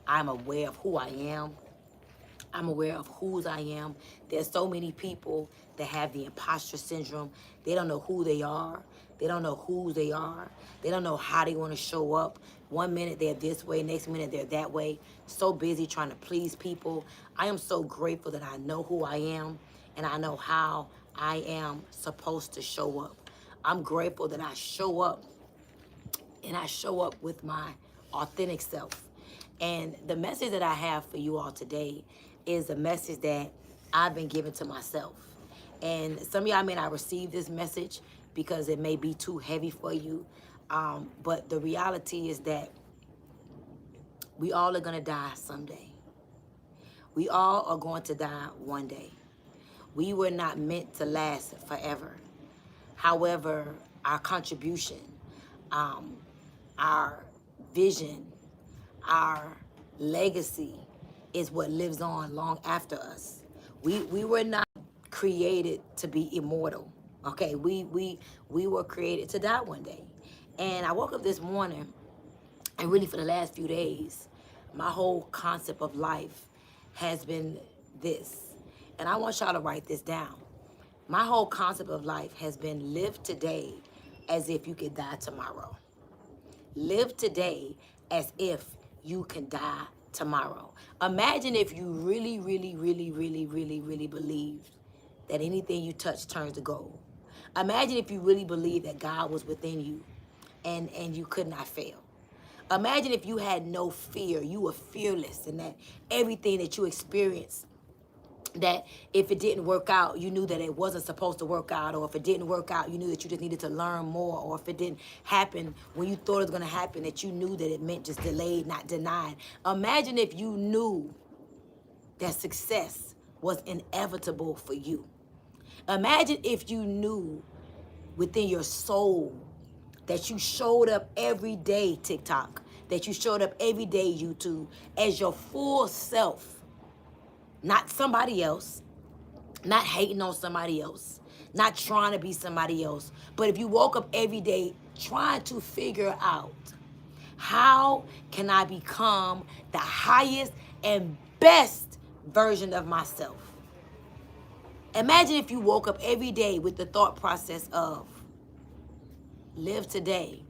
I'm aware of who I am. I'm aware of whose I am. There's so many people that have the imposter syndrome. They don't know who they are. They don't know whose they are. They don't know how they want to show up. One minute they're this way, next minute they're that way. So busy trying to please people. I am so grateful that I know who I am and I know how I am supposed to show up. I'm grateful that I show up and I show up with my authentic self. And the message that I have for you all today is a message that I've been giving to myself. And some of y'all may not receive this message because it may be too heavy for you. But the reality is that we all are going to die someday. We all are going to die one day. We were not meant to last forever. However, our contribution, our vision, our legacy is what lives on long after us. We were not created to be immortal. Okay, we were created to die one day. And I woke up this morning, and really for the last few days, my whole concept of life has been this. And I want y'all to write this down. My whole concept of life has been live today as if you could die tomorrow. Live today as if you can die tomorrow. Imagine if you really, really, really, really, really, really believed that anything you touch turns to gold. Imagine if you really believed that God was within you and you could not fail. Imagine if you had no fear, you were fearless, and that everything that you experienced, that if it didn't work out, you knew that it wasn't supposed to work out, or if it didn't work out, you knew that you just needed to learn more, or if it didn't happen when you thought it was going to happen, that you knew that it meant just delayed, not denied. Imagine if you knew that success was inevitable for you. Imagine if you knew within your soul that you showed up every day, TikTok, that you showed up every day, YouTube, as your full self. Not somebody else, not hating on somebody else, not trying to be somebody else. But if you woke up every day trying to figure out, how can I become the highest and best version of myself? Imagine if you woke up every day with the thought process of, live today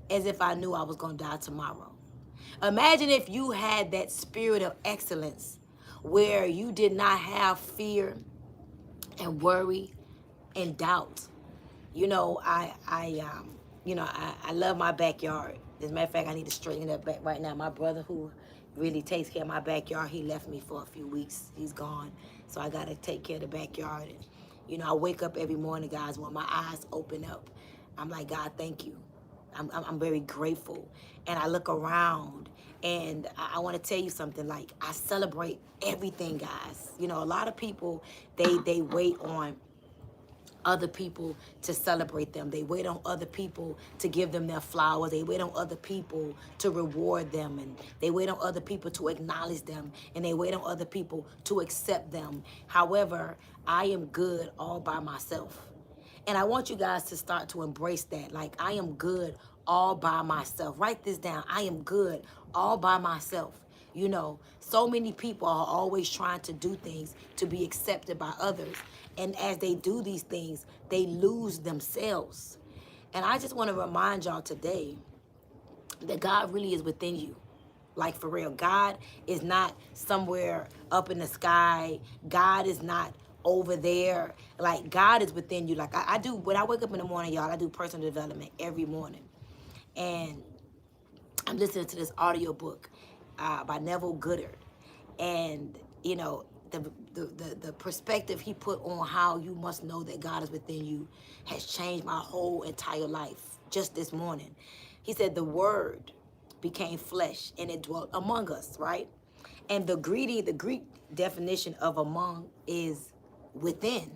as if I knew I was going to die tomorrow. Imagine if you had that spirit of excellence where you did not have fear and worry and doubt. You know, I love my backyard. As a matter of fact, I need to straighten it up back right now. My brother, who really takes care of my backyard, he left me for a few weeks. He's gone, so I got to take care of the backyard. And I wake up every morning, guys, when my eyes open up. I'm like, God, thank you. I'm very grateful. And I look around, and I want to tell you something. Like, I celebrate everything, guys. A lot of people, they wait on other people to celebrate them. They wait on other people to give them their flowers. They wait on other people to reward them. And they wait on other people to acknowledge them. And they wait on other people to accept them. However, I am good all by myself. And I want you guys to start to embrace that. Like, I am good all by myself. Write this down. I am good all by myself. So many people are always trying to do things to be accepted by others. And as they do these things, they lose themselves. And I just want to remind y'all today that God really is within you. Like, for real. God is not somewhere up in the sky. God is not over there. Like, God is within you. Like, I do, when I wake up in the morning, y'all, I do personal development every morning. And I'm listening to this audio book by Neville Goddard. And, the perspective he put on how you must know that God is within you has changed my whole entire life just this morning. He said the word became flesh and it dwelt among us, right? And the Greek definition of among is within.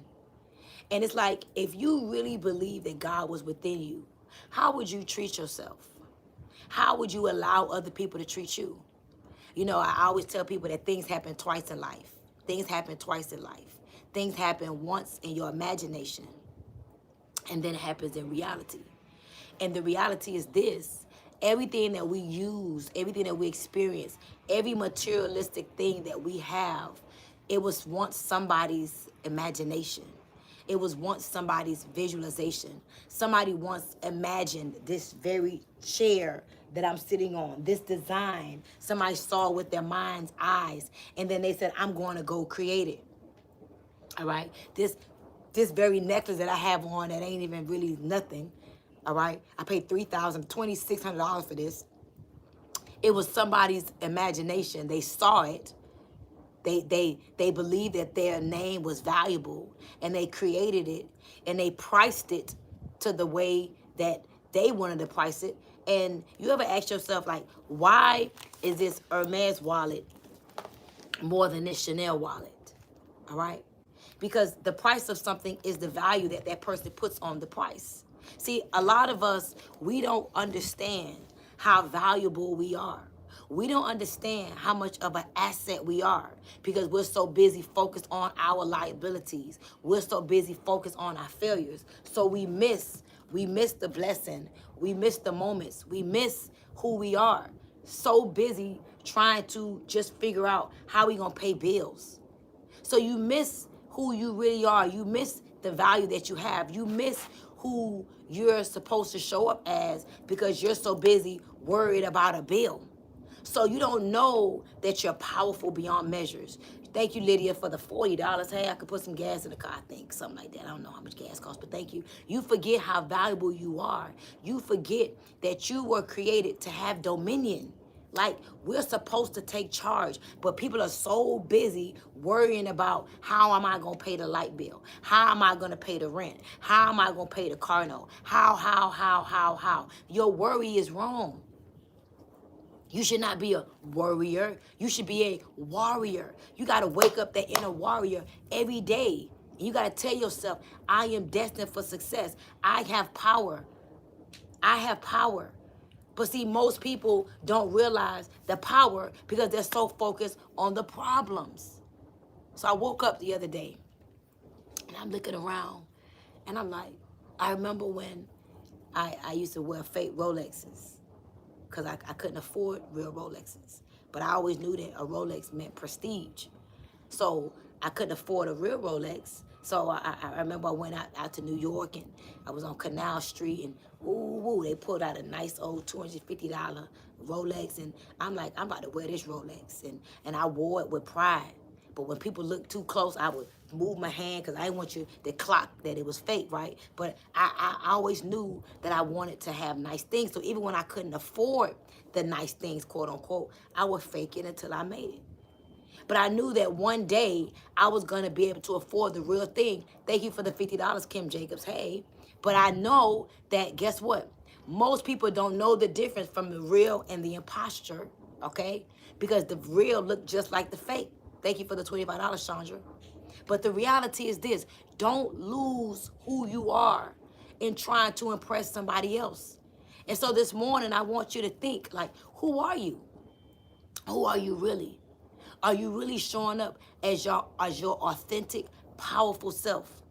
And it's like, if you really believe that God was within you, how would you treat yourself? How would you allow other people to treat you? I always tell people that things happen twice in life. Things happen twice in life. Things happen once in your imagination, and then it happens in reality. And the reality is this, Everything that we use, everything that we experience, every materialistic thing that we have, it was once somebody's imagination. It was once somebody's visualization. Somebody once imagined this very chair that I'm sitting on, this design. Somebody saw with their mind's eyes, and then they said, I'm going to go create it. All right? This very necklace that I have on that ain't even really nothing. All right? I paid $2,600 for this. It was somebody's imagination. They saw it. They believed that their name was valuable, and they created it, and they priced it to the way that they wanted to price it. And you ever ask yourself, like, why is this Hermes wallet more than this Chanel wallet? All right? Because the price of something is the value that that person puts on the price. See, a lot of us, we don't understand how valuable we are. We don't understand how much of an asset we are because we're so busy focused on our liabilities. We're so busy focused on our failures. So we miss the blessing. We miss the moments. We miss who we are. So busy trying to just figure out how we gonna pay bills. So you miss who you really are. You miss the value that you have. You miss who you're supposed to show up as because you're so busy worried about a bill. So you don't know that you're powerful beyond measures. Thank you, Lydia, for the $40. Hey, I could put some gas in the car, I think, something like that. I don't know how much gas costs, but thank you. You forget how valuable you are. You forget that you were created to have dominion. Like, we're supposed to take charge, but people are so busy worrying about how am I going to pay the light bill? How am I going to pay the rent? How am I going to pay the car note? How? Your worry is wrong. You should not be a worrier. You should be a warrior. You got to wake up that inner warrior every day. You got to tell yourself, I am destined for success. I have power. I have power. But see, most people don't realize the power because they're so focused on the problems. So I woke up the other day and I'm looking around and I'm like, I remember when I used to wear fake Rolexes because I couldn't afford real Rolexes. But I always knew that a Rolex meant prestige. So I couldn't afford a real Rolex. So I remember I went out to New York and I was on Canal Street and they pulled out a nice old $250 Rolex and I'm like, I'm about to wear this Rolex. And I wore it with pride. But when people looked too close, I would move my hand because I didn't want you to clock that it was fake, right? But I always knew that I wanted to have nice things. So even when I couldn't afford the nice things, quote unquote, I would fake it until I made it. But I knew that one day I was going to be able to afford the real thing. Thank you for the $50, Kim Jacobs. Hey. But I know that, guess what? Most people don't know the difference from the real and the imposture, okay? Because the real look just like the fake. Thank you for the $25, Chandra. But the reality is this. Don't lose who you are in trying to impress somebody else. And so this morning, I want you to think, like, who are you? Who are you really? Are you really showing up as your authentic, powerful self?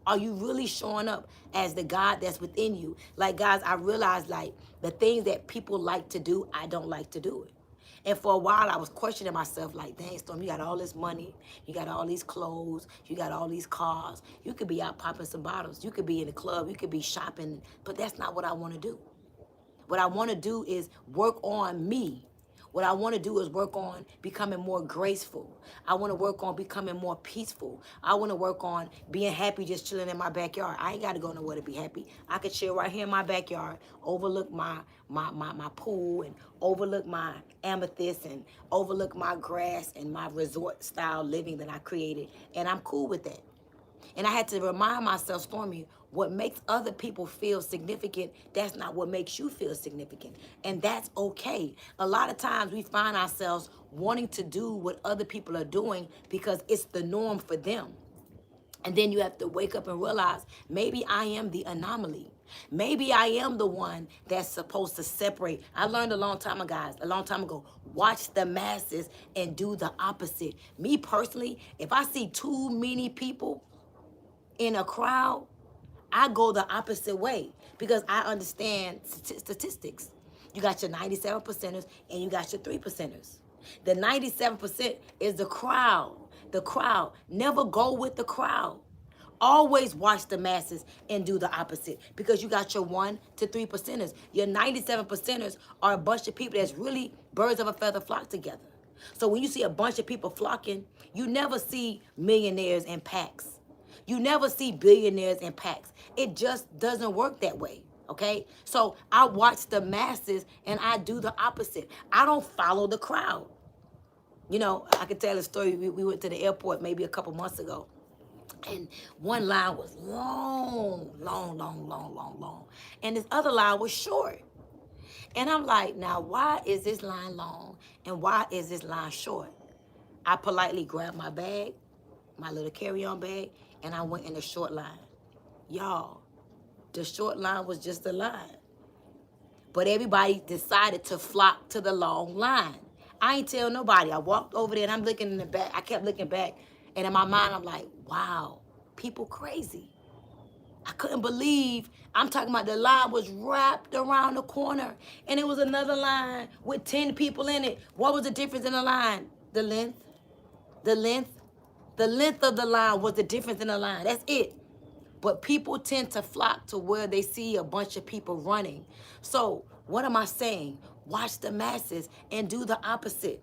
Are you really showing up as the God that's within you? Like, guys, I realized, like, the things that people like to do, I don't like to do it. And for a while, I was questioning myself, like, dang, Storm, you got all this money, you got all these clothes, you got all these cars. You could be out popping some bottles. You could be in the club. You could be shopping. But that's not what I want to do. What I want to do is work on me. What I want to do is work on becoming more graceful. I want to work on becoming more peaceful. I want to work on being happy just chilling in my backyard. I ain't got to go nowhere to be happy. I could chill right here in my backyard, overlook my pool and overlook my amethyst and overlook my grass and my resort style living that I created. And I'm cool with that. And I had to remind myself, Stormy, what makes other people feel significant, that's not what makes you feel significant. And that's okay. A lot of times we find ourselves wanting to do what other people are doing because it's the norm for them. And then you have to wake up and realize, maybe I am the anomaly. Maybe I am the one that's supposed to separate. I learned a long time ago, watch the masses and do the opposite. Me personally, if I see too many people in a crowd, I go the opposite way because I understand statistics. You got your 97 percenters and you got your 3%ers. The 97% is the crowd. The crowd. Never go with the crowd. Always watch the masses and do the opposite, because you got your 1 to 3%ers. Your 97 percenters are a bunch of people that's really birds of a feather flock together. So when you see a bunch of people flocking, you never see millionaires in packs. You never see billionaires in packs. It just doesn't work that way. Okay? So I watch the masses and I do the opposite. I don't follow the crowd. You know, I could tell a story. We went to the airport maybe a couple months ago. And one line was long, long, long, long, long, long. And this other line was short. And I'm like, now, why is this line long and why is this line short? I politely grabbed my bag, my little carry-on bag, and I went in the short line. Y'all, the short line was just a line. But everybody decided to flock to the long line. I ain't tell nobody. I walked over there and I'm looking in the back. I kept looking back. And in my mind, I'm like, wow, people crazy. I couldn't believe, I'm talking about the line was wrapped around the corner. And it was another line with 10 people in it. What was the difference in the line? The length. The length. The length of the line was the difference in the line. That's it. But people tend to flock to where they see a bunch of people running. So what am I saying? Watch the masses and do the opposite.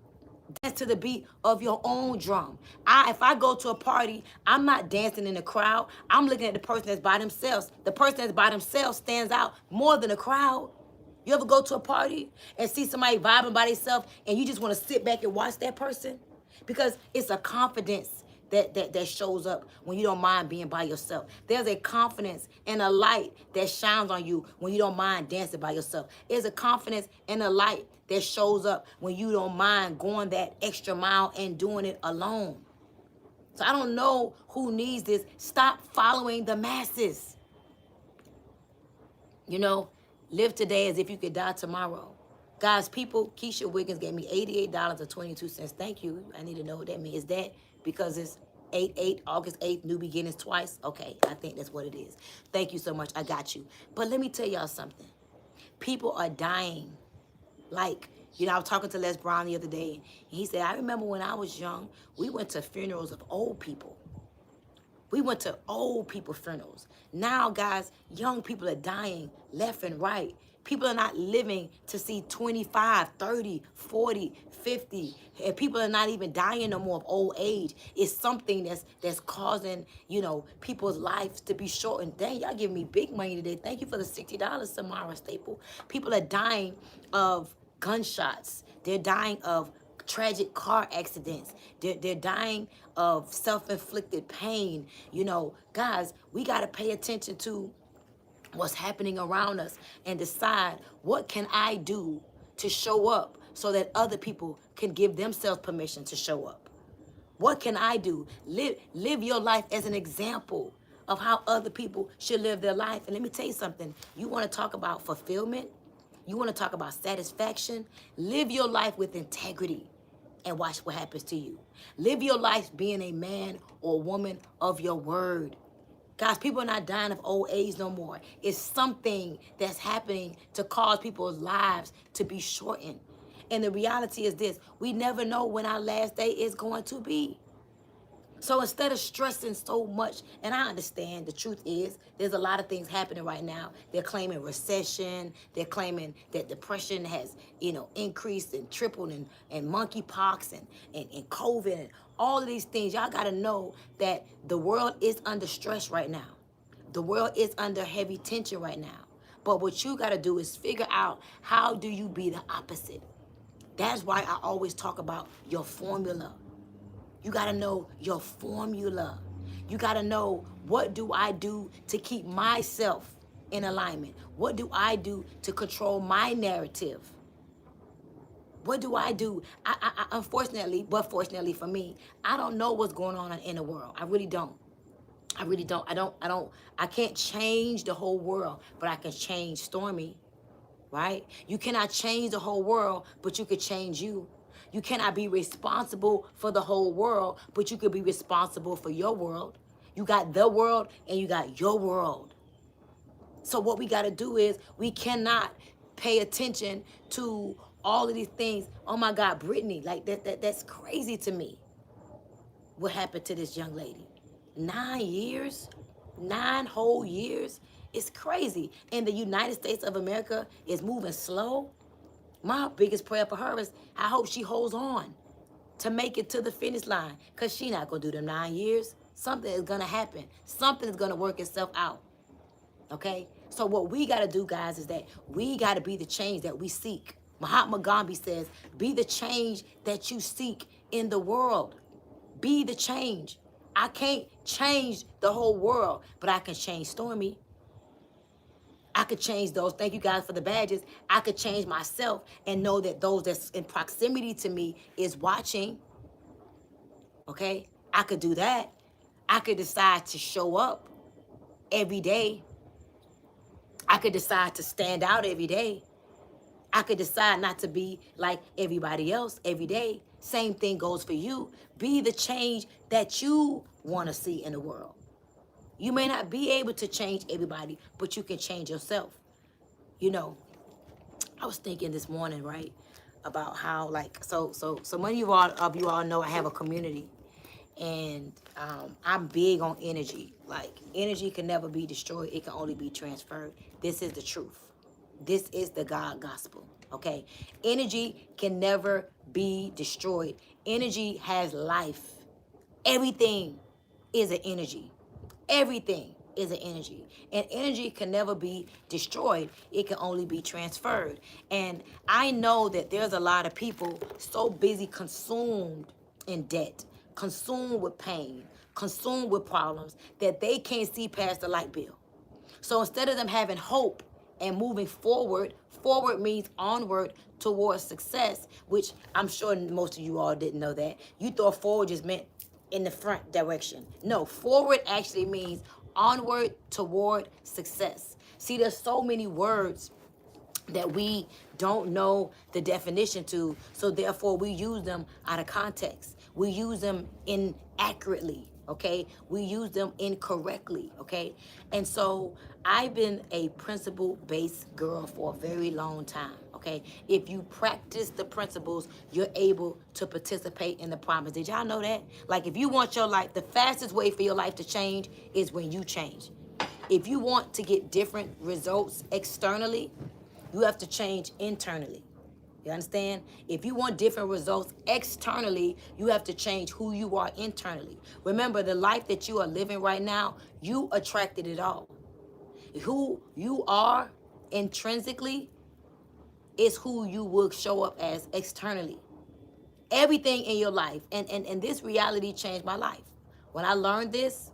Dance to the beat of your own drum. If I go to a party, I'm not dancing in the crowd. I'm looking at the person that's by themselves. The person that's by themselves stands out more than the crowd. You ever go to a party and see somebody vibing by themselves and you just want to sit back and watch that person? Because it's a confidence that shows up when you don't mind being by yourself. There's a confidence and a light that shines on you when you don't mind dancing by yourself. There's a confidence and a light that shows up when you don't mind going that extra mile and doing it alone. So I don't know who needs this. Stop following the masses. You know, live today as if you could die tomorrow. Guys, people, Keisha Wiggins gave me $88.22. Thank you. I need to know what that means. Is that because it's 8/8, August 8th, new beginnings twice? Okay, I think that's what it is. Thank you so much. I got you. But let me tell y'all something. People are dying. Like, you know, I was talking to Les Brown the other day, and he said, I remember when I was young, we went to funerals of old people. We went to old people funerals. Now, guys, young people are dying left and right. People are not living to see 25, 30, 40, 50. And people are not even dying no more of old age. It's something that's causing, you know, people's lives to be shortened. Dang, y'all giving me big money today. Thank you for the $60, Samara Staple. People are dying of gunshots. They're dying of tragic car accidents. They're dying of self-inflicted pain. You know, guys, we got to pay attention to what's happening around us and decide, what can I do to show up so that other people can give themselves permission to show up? What can I do? Live your life as an example of how other people should live their life. And let me tell you something. You want to talk about fulfillment? You want to talk about satisfaction? Live your life with integrity and watch what happens to you. Live your life being a man or woman of your word. Guys, people are not dying of old age no more. It's something that's happening to cause people's lives to be shortened. And the reality is this: we never know when our last day is going to be. So instead of stressing so much, and I understand the truth is there's a lot of things happening right now. They're claiming recession. They're claiming that depression has, you know, increased and tripled, and monkeypox and COVID and all of these things. Y'all got to know that the world is under stress right now. The world is under heavy tension right now. But what you got to do is figure out, how do you be the opposite? That's why I always talk about your formula. You got to know your formula. You got to know, what do I do to keep myself in alignment? What do I do to control my narrative? What do I do? I unfortunately, but fortunately for me, I don't know what's going on in the world. I really don't. I really don't. I can't change the whole world, but I can change Stormy, right? You cannot change the whole world, but you could change you. You cannot be responsible for the whole world, but you could be responsible for your world. You got the world and you got your world. So what we got to do is, we cannot pay attention to all of these things. Oh my God, Brittany, like that's crazy to me. What happened to this young lady? 9 years, 9 whole years. It's crazy. And the United States of America is moving slow. My biggest prayer for her is I hope she holds on to make it to the finish line, because she not going to do them 9 years. Something is going to happen. Something is going to work itself out. Okay? So what we got to do, guys, is that we got to be the change that we seek. Mahatma Gandhi says, be the change that you seek in the world. Be the change. I can't change the whole world, but I can change Stormy. I could change those. Thank you guys for the badges. I could change myself and know that those that's in proximity to me is watching. Okay? I could do that. I could decide to show up every day. I could decide to stand out every day. I could decide not to be like everybody else every day. Same thing goes for you. Be the change that you want to see in the world. You may not be able to change everybody, but you can change yourself. You know, I was thinking this morning, right, about how, like, so many of you all know I have a community, and I'm big on energy. Like, energy can never be destroyed; it can only be transferred. This is the truth. This is the God gospel. Okay, energy can never be destroyed. Energy has life. Everything is an energy. Everything is an energy. And energy can never be destroyed. It can only be transferred. And I know that there's a lot of people so busy consumed in debt, consumed with pain, consumed with problems, that they can't see past the light bill. So instead of them having hope and moving forward, forward means onward towards success, which I'm sure most of you all didn't know that. You thought forward just meant in the front direction. No, forward actually means onward toward success. See, there's so many words that we don't know the definition to, so therefore we use them out of context. We use them inaccurately, okay? We use them incorrectly, okay? And so I've been a principle-based girl for a very long time, okay? If you practice the principles, you're able to participate in the promise. Did y'all know that? Like, if you want your life, the fastest way for your life to change is when you change. If you want to get different results externally, you have to change internally. You understand? If you want different results externally, you have to change who you are internally. Remember, the life that you are living right now, you attracted it all. Who you are intrinsically is who you will show up as externally. Everything in your life. And this reality changed my life. When I learned this,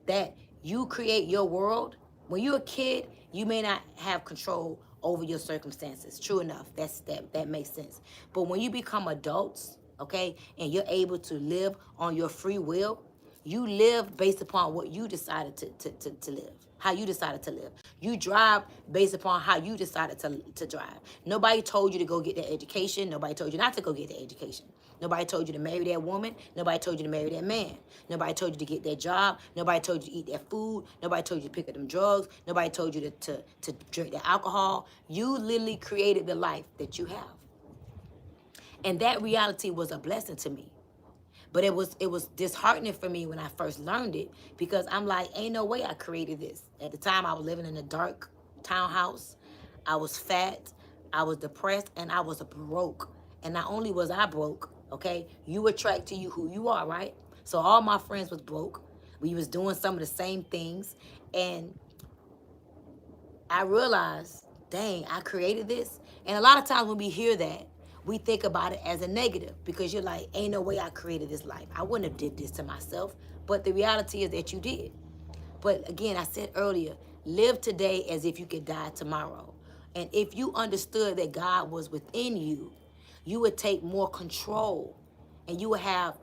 that you create your world. When you're a kid, you may not have control over your circumstances. True enough, that makes sense. But when you become adults, okay, and you're able to live on your free will, you live based upon what you decided to live, how you decided to live. You drive based upon how you decided to drive. Nobody told you to go get that education. Nobody told you not to go get that education. Nobody told you to marry that woman. Nobody told you to marry that man. Nobody told you to get that job. Nobody told you to eat that food. Nobody told you to pick up them drugs. Nobody told you to drink that alcohol. You literally created the life that you have. And that reality was a blessing to me. But it was disheartening for me when I first learned it, because I'm like, ain't no way I created this. At the time, I was living in a dark townhouse. I was fat. I was depressed, and I was broke. And not only was I broke, okay, you attract to you who you are, right? So all my friends was broke. We was doing some of the same things. And I realized, dang, I created this. And a lot of times when we hear that, we think about it as a negative, because you're like, ain't no way I created this life. I wouldn't have did this to myself. But the reality is that you did. But again, I said earlier, live today as if you could die tomorrow. And if you understood that God was within you, you would take more control, and you would have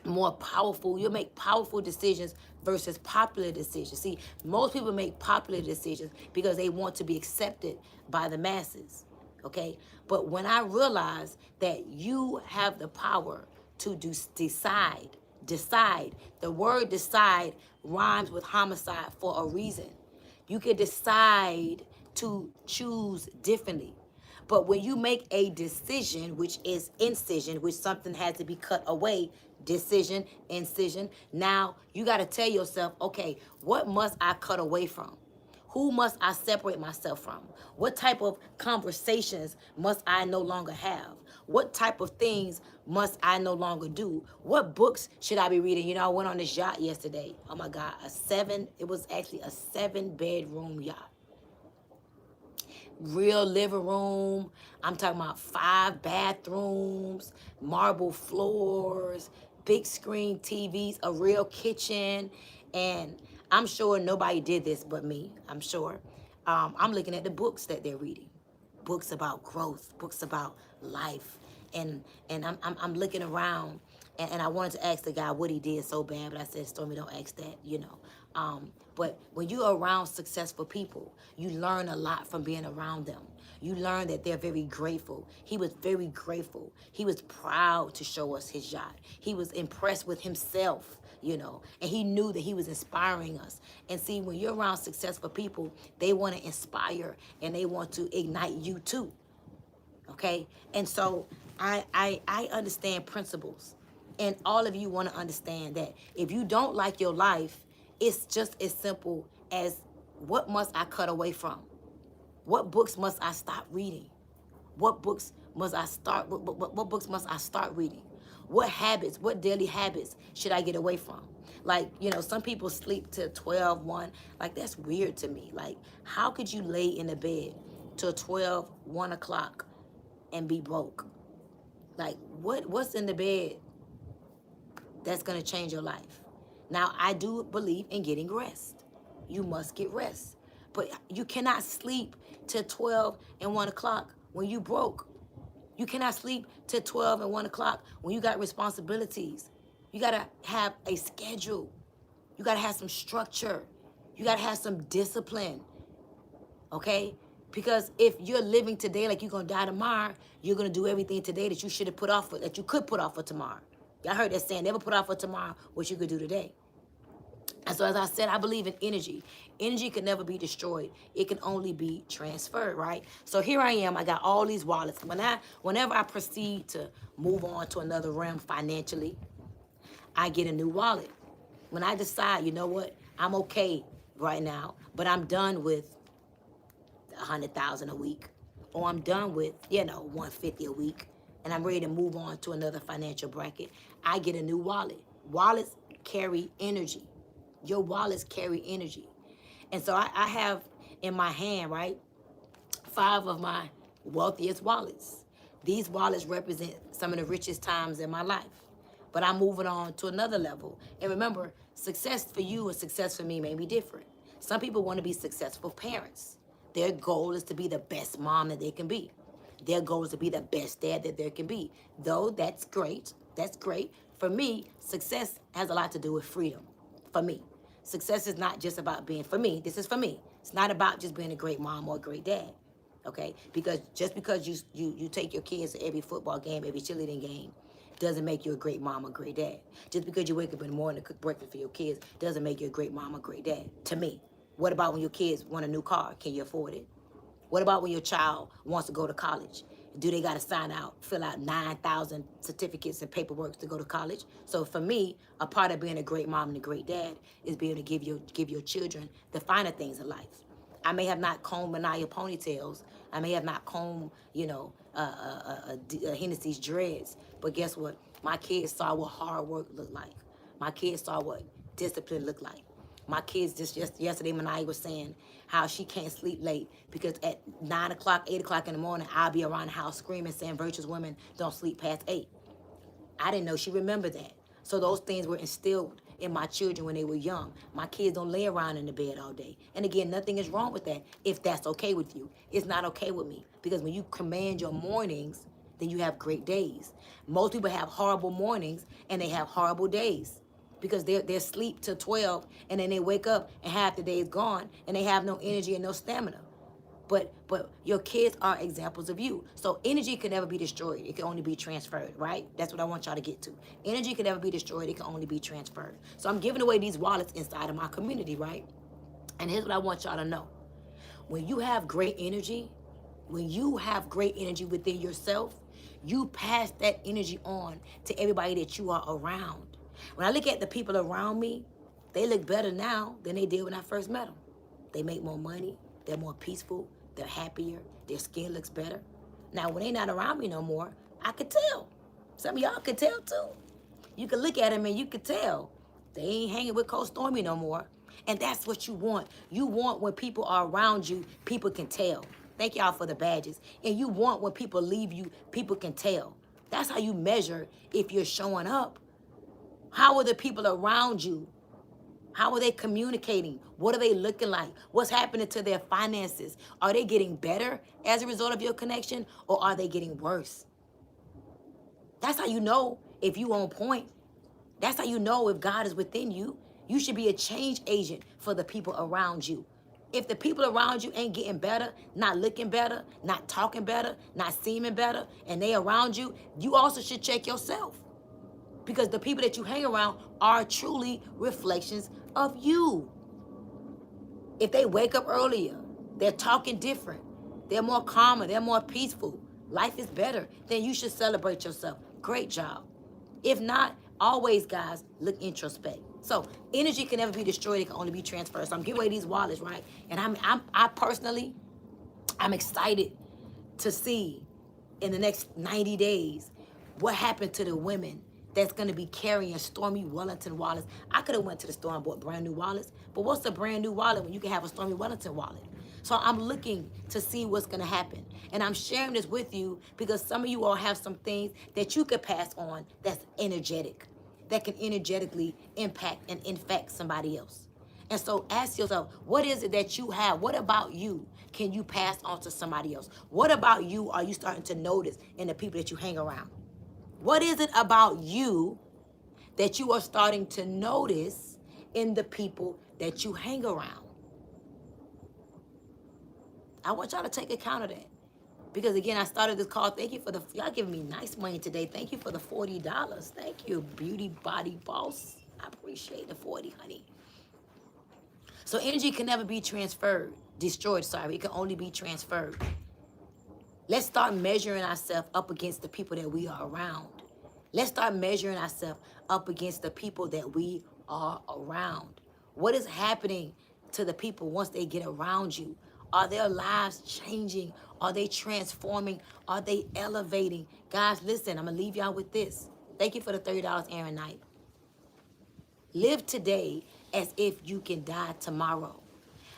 more powerful, you'll make powerful decisions versus popular decisions. See, most people make popular decisions because they want to be accepted by the masses, okay? But when I realized that you have the power to decide, the word decide rhymes with homicide for a reason. You can decide to choose differently. But when you make a decision, which is incision, which something has to be cut away, decision, incision, now you got to tell yourself, okay, what must I cut away from? Who must I separate myself from? What type of conversations must I no longer have? What type of things must I no longer do? What books should I be reading? You know, I went on this yacht yesterday. Oh my God, it was actually a 7-bedroom yacht. Real living room. I'm talking about 5 bathrooms, marble floors, big screen TVs, a real kitchen. And I'm sure nobody did this but me, I'm sure. I'm looking at the books that they're reading. Books about growth, books about life. And I'm looking around, and I wanted to ask the guy what he did so bad, but I said, Stormy, don't ask that, you know. But when you're around successful people, you learn a lot from being around them. You learn that they're very grateful. He was very grateful. He was proud to show us his yacht. He was impressed with himself, you know, and he knew that he was inspiring us. And see, when you're around successful people, they want to inspire and they want to ignite you too. Okay? And so I understand principles. And all of you want to understand that if you don't like your life, it's just as simple as, what must I cut away from? What books must I stop reading? What books must I start? What books must I start reading? What habits, what daily habits should I get away from? Like, you know, some people sleep till 12, 1. Like, that's weird to me. Like, how could you lay in the bed till 12, 1 o'clock and be broke? Like, what's in the bed that's going to change your life? Now, I do believe in getting rest. You must get rest. But you cannot sleep till 12 and 1 o'clock when you broke. You cannot sleep till 12 and 1 o'clock when you got responsibilities. You got to have a schedule. You got to have some structure. You got to have some discipline. Okay? Because if you're living today like you're going to die tomorrow, you're going to do everything today that you should have put off for, that you could put off for tomorrow. Y'all heard that saying, never put off for tomorrow what you could do today. And so, as I said, I believe in energy. Energy can never be destroyed. It can only be transferred, right? So here I am. I got all these wallets. Whenever I proceed to move on to another realm financially, I get a new wallet. When I decide, you know what, I'm okay right now, but I'm done with 100,000 a week, or I'm done with, you know, 150 a week, and I'm ready to move on to another financial bracket, I get a new wallet. Wallets carry energy. Your wallets carry energy. And so I have in my hand, right, 5 of my wealthiest wallets. These wallets represent some of the richest times in my life. But I'm moving on to another level. And remember, success for you and success for me may be different. Some people want to be successful parents. Their goal is to be the best mom that they can be. Their goal is to be the best dad that there can be. Though that's great. That's great. For me, success has a lot to do with freedom. For me. Success is not just about being, for me, this is for me. It's not about just being a great mom or a great dad. Okay? Because just because you take your kids to every football game, every cheerleading game, doesn't make you a great mom or great dad. Just because you wake up in the morning to cook breakfast for your kids doesn't make you a great mom or great dad. To me. What about when your kids want a new car? Can you afford it? What about when your child wants to go to college? Do they got to fill out 9,000 certificates and paperwork to go to college? So for me, a part of being a great mom and a great dad is being able to give your children the finer things in life. I may have not combed Mania ponytails. I may have not combed, you know, Hennessy's dreads. But guess what? My kids saw what hard work looked like. My kids saw what discipline looked like. My kids just yesterday, Mania was saying how she can't sleep late because at 9 o'clock, 8 o'clock in the morning, I'll be around the house screaming, saying virtuous women don't sleep past 8. I didn't know she remembered that. So those things were instilled in my children when they were young. My kids don't lay around in the bed all day. And again, nothing is wrong with that if that's okay with you. It's not okay with me because when you command your mornings, then you have great days. Most people have horrible mornings and they have horrible days because they're asleep till 12 and then they wake up and half the day is gone and they have no energy and no stamina. But your kids are examples of you. So energy can never be destroyed. It can only be transferred, right? That's what I want y'all to get to. Energy can never be destroyed. It can only be transferred. So I'm giving away these wallets inside of my community, right? And here's what I want y'all to know. When you have great energy, When you have great energy within yourself, you pass that energy on to everybody that you are around. When I look at the people around me, they look better now than they did when I first met them. They make more money, they're more peaceful, they're happier, their skin looks better. Now, when they're not around me no more, I could tell. Some of y'all could tell too. You could look at them and you could tell they ain't hanging with Coach Stormy no more. And that's what you want. You want when people are around you, people can tell. Thank y'all for the badges. And you want when people leave you, people can tell. That's how you measure if you're showing up. How are the people around you? How are they communicating? What are they looking like? What's happening to their finances? Are they getting better as a result of your connection, or are they getting worse? That's how you know if you on point. That's how you know if God is within you. You should be a change agent for the people around you. If the people around you ain't getting better, not looking better, not talking better, not seeming better, and they around you, you also should check yourself. Because the people that you hang around are truly reflections of you. If they wake up earlier, they're talking different, they're more calmer, they're more peaceful, life is better, then you should celebrate yourself. Great job. If not, always, guys, look introspect. So energy can never be destroyed, it can only be transferred. So I'm giving away these wallets, right? And I personally, I'm excited to see in the next 90 days what happened to the women that's going to be carrying Stormy Wellington wallets. I could have went to the store and bought brand new wallets, but what's a brand new wallet when you can have a Stormy Wellington wallet? So I'm looking to see what's going to happen. And I'm sharing this with you because some of you all have some things that you could pass on that's energetic, that can energetically impact and infect somebody else. And so ask yourself, what is it that you have? What about you can you pass on to somebody else? What about you are you starting to notice in the people that you hang around? What is it about you that you are starting to notice in the people that you hang around? I want y'all to take account of that. Because again, I started this call. Thank you for y'all giving me nice money today. Thank you for the $40. Thank you, Beauty Body Boss. I appreciate the 40, honey. So energy can never be destroyed, sorry. It can only be transferred. Let's start measuring ourselves up against the people that we are around. Let's start measuring ourselves up against the people that we are around. What is happening to the people once they get around you? Are their lives changing? Are they transforming? Are they elevating? Guys, listen, I'm going to leave y'all with this. Thank you for the $30, Aaron Knight. Live today as if you can die tomorrow.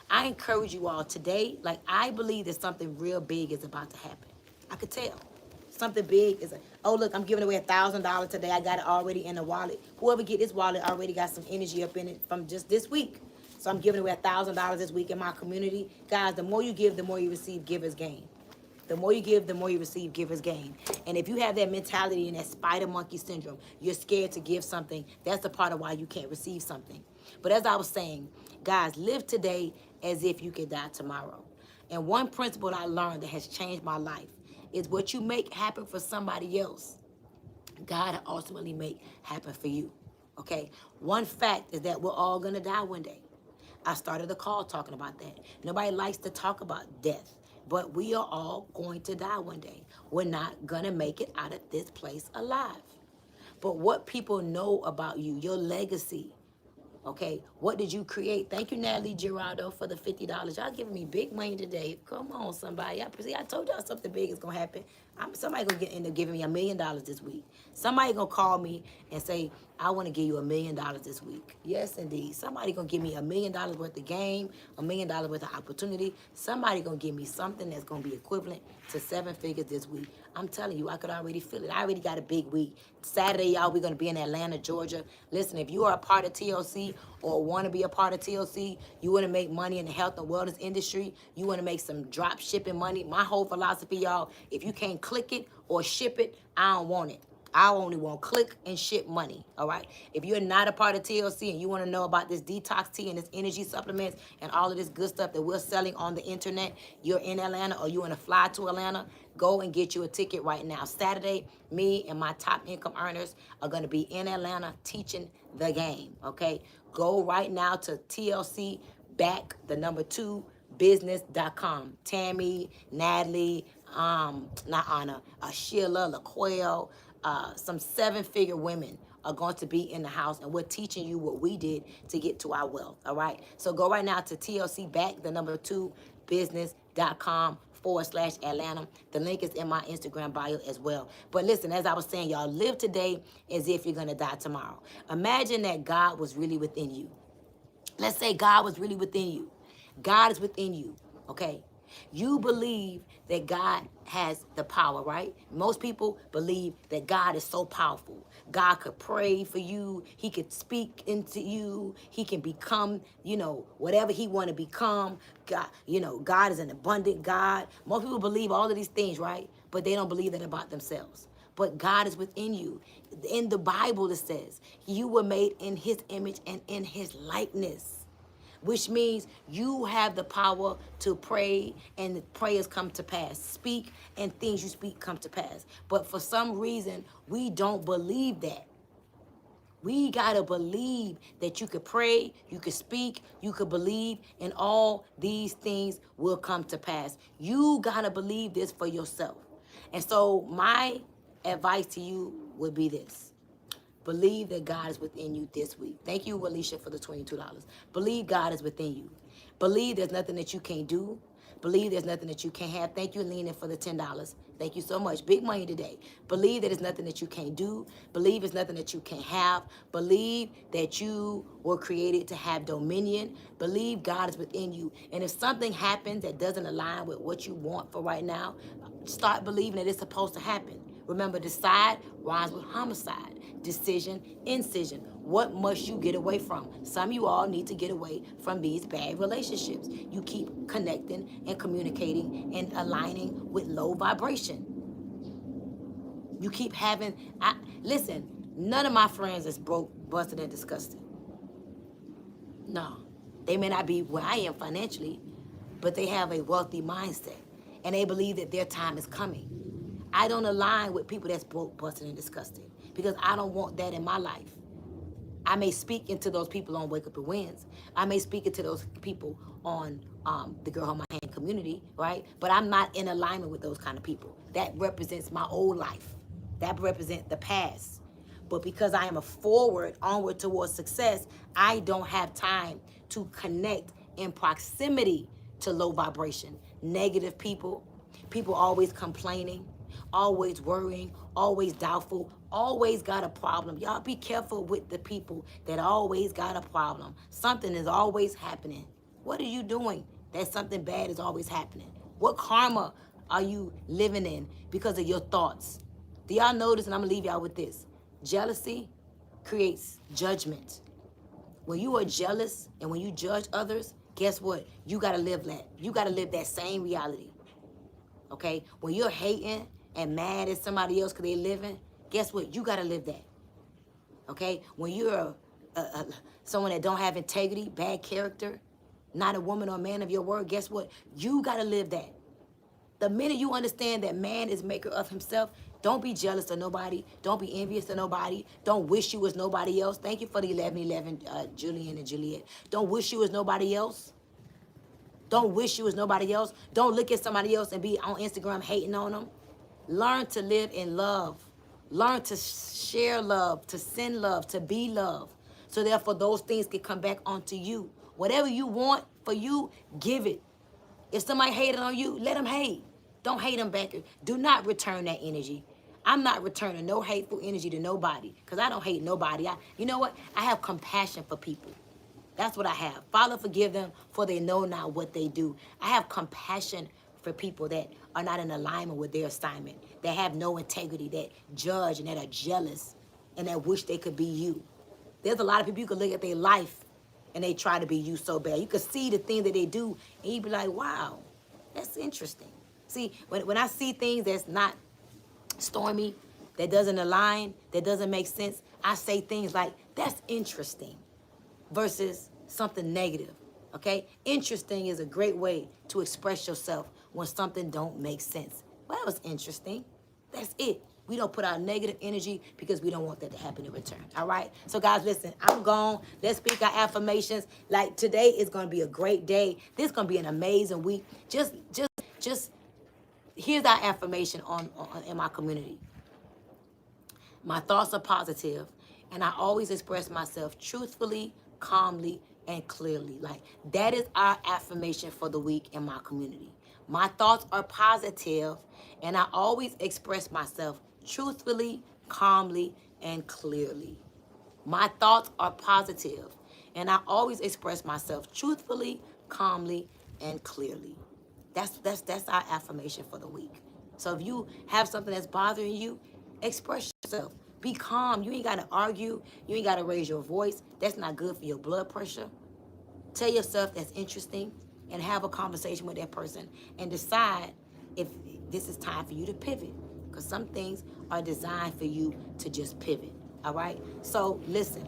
I encourage you all today, like I believe that something real big is about to happen. I could tell. Something big is, oh look, I'm giving away $1,000 today. I got it already in the wallet. Whoever get this wallet already got some energy up in it from just this week. So I'm giving away $1,000 this week in my community. Guys, the more you give, the more you receive, givers gain. The more you give, the more you receive, givers gain. And if you have that mentality and that spider monkey syndrome, you're scared to give something, that's the part of why you can't receive something. But as I was saying, guys, live today as if you can die tomorrow. And one principle I learned that has changed my life is what you make happen for somebody else, God ultimately make happen for you. Okay? One fact is that we're all going to die one day. I started the call talking about that. Nobody likes to talk about death, but we are all going to die one day. We're not going to make it out of this place alive. But what people know about you, your legacy, okay, what did you create? Thank you, Natalie Gerardo, for the $50. Y'all giving me big money today. Come on, somebody. See, I told y'all something big is going to happen. Somebody going to end up giving me $1 million this week. Somebody going to call me and say, I want to give you $1 million this week. Yes, indeed. Somebody going to give me $1 million worth of game, $1 million worth of opportunity. Somebody going to give me something that's going to be equivalent to 7 figures this week. I'm telling you, I could already feel it. I already got a big week. Saturday, y'all, we're going to be in Atlanta, Georgia. Listen, if you are a part of TLC or want to be a part of TLC, you want to make money in the health and wellness industry, you want to make some drop shipping money. My whole philosophy, y'all, if you can't click it or ship it, I don't want it. I only want click and ship money, all right? If you're not a part of TLC and you want to know about this detox tea and this energy supplements and all of this good stuff that we're selling on the internet, you're in Atlanta or you want to fly to Atlanta, go and get you a ticket right now. Saturday, me and my top income earners are going to be in Atlanta teaching the game, okay? Go right now to TLC back, the number 2, business.com. Tammy, Natalie, not Anna, Sheila, LaQuelle, some 7-figure women are going to be in the house, and we're teaching you what we did to get to our wealth. All right. So go right now to TLC back, the number 2, business.com/Atlanta. The link is in my Instagram bio as well. But listen, as I was saying, y'all, live today as if you're going to die tomorrow. Imagine that God was really within you. Let's say God was really within you. God is within you, okay? You believe that God has the power, right? Most people believe that God is so powerful. God could pray for you. He could speak into you. He can become, whatever he want to become. God, God is an abundant God. Most people believe all of these things, right? But they don't believe that about themselves. But God is within you. In the Bible, it says, you were made in his image and in his likeness, which means you have the power to pray and the prayers come to pass. Speak and things you speak come to pass. But for some reason, we don't believe that. We got to believe that you could pray, you could speak, you could believe, and all these things will come to pass. You got to believe this for yourself. And so my advice to you would be this. Believe that God is within you this week. Thank you, Alicia, for the $22. Believe God is within you. Believe there's nothing that you can't do. Believe there's nothing that you can't have. Thank you, Alina, for the $10. Thank you so much. Big money today. Believe that there's nothing that you can't do. Believe there's nothing that you can't have. Believe that you were created to have dominion. Believe God is within you. And if something happens that doesn't align with what you want for right now, start believing that it's supposed to happen. Remember, decide rhymes with homicide. Decision, incision. What must you get away from? Some of you all need to get away from these bad relationships. You keep connecting and communicating and aligning with low vibration. You keep having, listen, none of my friends is broke, busted, and disgusted. No. They may not be where I am financially, but they have a wealthy mindset. And they believe that their time is coming. I don't align with people that's broke, busted, and disgusted because I don't want that in my life. I may speak into those people on Wake Up and Wins. I may speak into those people on the Girl Hold My Hand community, right? But I'm not in alignment with those kind of people. That represents my old life. That represents the past. But because I am a forward, onward towards success, I don't have time to connect in proximity to low vibration. Negative people, people always complaining, always worrying, always doubtful, always got a problem. Y'all be careful with the people that always got a problem. Something is always happening. What are you doing that something bad is always happening? What karma are you living in because of your thoughts? Do y'all notice, and I'm going to leave y'all with this, jealousy creates judgment. When you are jealous and when you judge others, guess what? You got to live that. You got to live that same reality. Okay? When you're hating and mad at somebody else because they living, guess what? You got to live that. Okay? When you're someone that don't have integrity, bad character, not a woman or man of your word, guess what? You got to live that. The minute you understand that man is maker of himself, don't be jealous of nobody. Don't be envious of nobody. Don't wish you was nobody else. Thank you for the 1111, Julian and Juliet. Don't wish you was nobody else. Don't wish you was nobody else. Don't look at somebody else and be on Instagram hating on them. Learn to live in love. Learn to share love, to send love, to be love. So therefore those things can come back onto you. Whatever you want for you, give it. If somebody hated on you, let them hate. Don't hate them back. Do not return that energy. I'm not returning no hateful energy to nobody because I don't hate nobody. You know what? I have compassion for people. That's what I have. Father, forgive them for they know not what they do. I have compassion for people that are not in alignment with their assignment, that have no integrity, that judge and that are jealous and that wish they could be you. There's a lot of people you can look at their life and they try to be you so bad. You can see the thing that they do and you be like, wow, that's interesting. See, when I see things that's not Stormy, that doesn't align, that doesn't make sense, I say things like, that's interesting versus something negative, okay? Interesting is a great way to express yourself when something don't make sense. Well, that was interesting. That's it. We don't put out negative energy because we don't want that to happen in return. All right? So guys, listen, I'm gone. Let's speak our affirmations. Like today is going to be a great day. This is going to be an amazing week. Just here's our affirmation on in my community. My thoughts are positive, and I always express myself truthfully, calmly, and clearly. Like, that is our affirmation for the week in my community. My thoughts are positive, and I always express myself truthfully, calmly, and clearly. My thoughts are positive, and I always express myself truthfully, calmly, and clearly. That's our affirmation for the week. So if you have something that's bothering you, express yourself. Be calm. You ain't got to argue. You ain't got to raise your voice. That's not good for your blood pressure. Tell yourself that's interesting and have a conversation with that person and decide if this is time for you to pivot. Because some things are designed for you to just pivot. All right? So listen,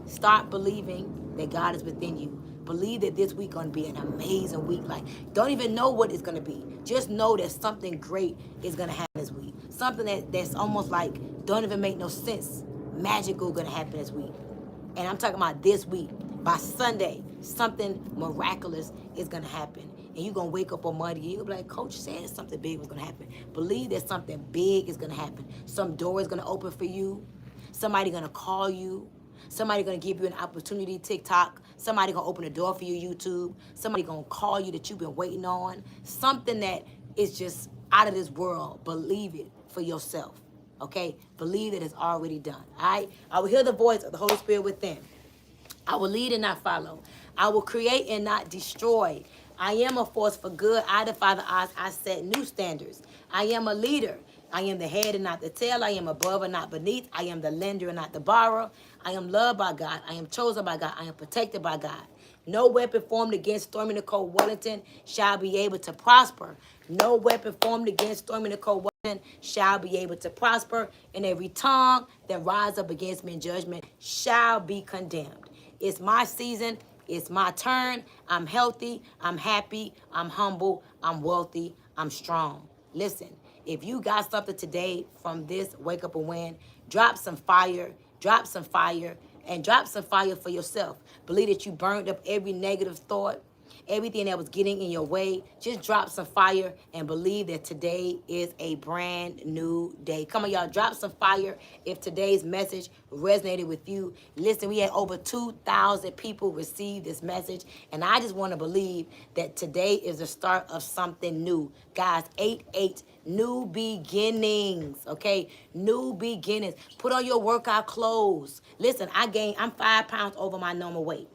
start believing that God is within you. Believe that this week going to be an amazing week. Like, don't even know what it's going to be. Just know that something great is going to happen this week. Something that's almost like don't even make no sense. Magical going to happen this week. And I'm talking about this week. By Sunday, something miraculous is going to happen. And you're going to wake up on Monday, you're going to be like, Coach said something big was going to happen. Believe that something big is going to happen. Some door is going to open for you. Somebody going to call you. Somebody going to give you an opportunity, TikTok. Somebody going to open a door for you, YouTube. Somebody going to call you that you've been waiting on. Something that is just out of this world. Believe it for yourself. Okay? Believe that it's already done. All right? I will hear the voice of the Holy Spirit within. I will lead and not follow. I will create and not destroy. I am a force for good. I defy the odds. I set new standards. I am a leader. I am the head and not the tail. I am above and not beneath. I am the lender and not the borrower. I am loved by God. I am chosen by God. I am protected by God. No weapon formed against Stormy Nicole Wellington shall be able to prosper. No weapon formed against Stormy Nicole Wellington shall be able to prosper. And every tongue that rises up against me in judgment shall be condemned. It's my season. It's my turn. I'm healthy. I'm happy. I'm humble. I'm wealthy. I'm strong. Listen, if you got something today from this Wake Up and Win, drop some fire. Drop some fire. And drop some fire for yourself. Believe that you burned up every negative thought, everything that was getting in your way. Just drop some fire and believe that today is a brand new day. Come on, y'all, drop some fire if today's message resonated with you. Listen, we had over 2,000 people receive this message, and I just want to believe that today is the start of something new. Guys, 8-8, new beginnings, okay? New beginnings. Put on your workout clothes. Listen, I'm 5 pounds over my normal weight.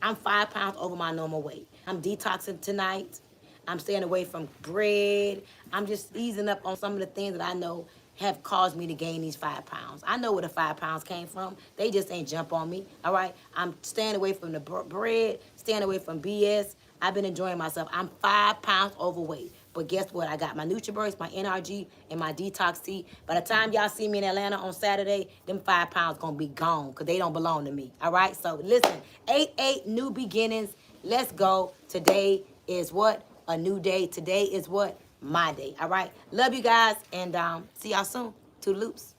I'm 5 pounds over my normal weight. I'm detoxing tonight. I'm staying away from bread. I'm just easing up on some of the things that I know have caused me to gain these 5 pounds. I know where the 5 pounds came from. They just ain't jump on me, all right? I'm staying away from the bread, staying away from BS. I've been enjoying myself. I'm 5 pounds overweight. But guess what? I got my NutriBurst, my NRG, and my Detox Tea. By the time y'all see me in Atlanta on Saturday, them 5 pounds going to be gone because they don't belong to me. All right? So listen, 8-8, new beginnings. Let's go. Today is what? A new day. Today is what? My day. All right? Love you guys, and see y'all soon. Toodaloops.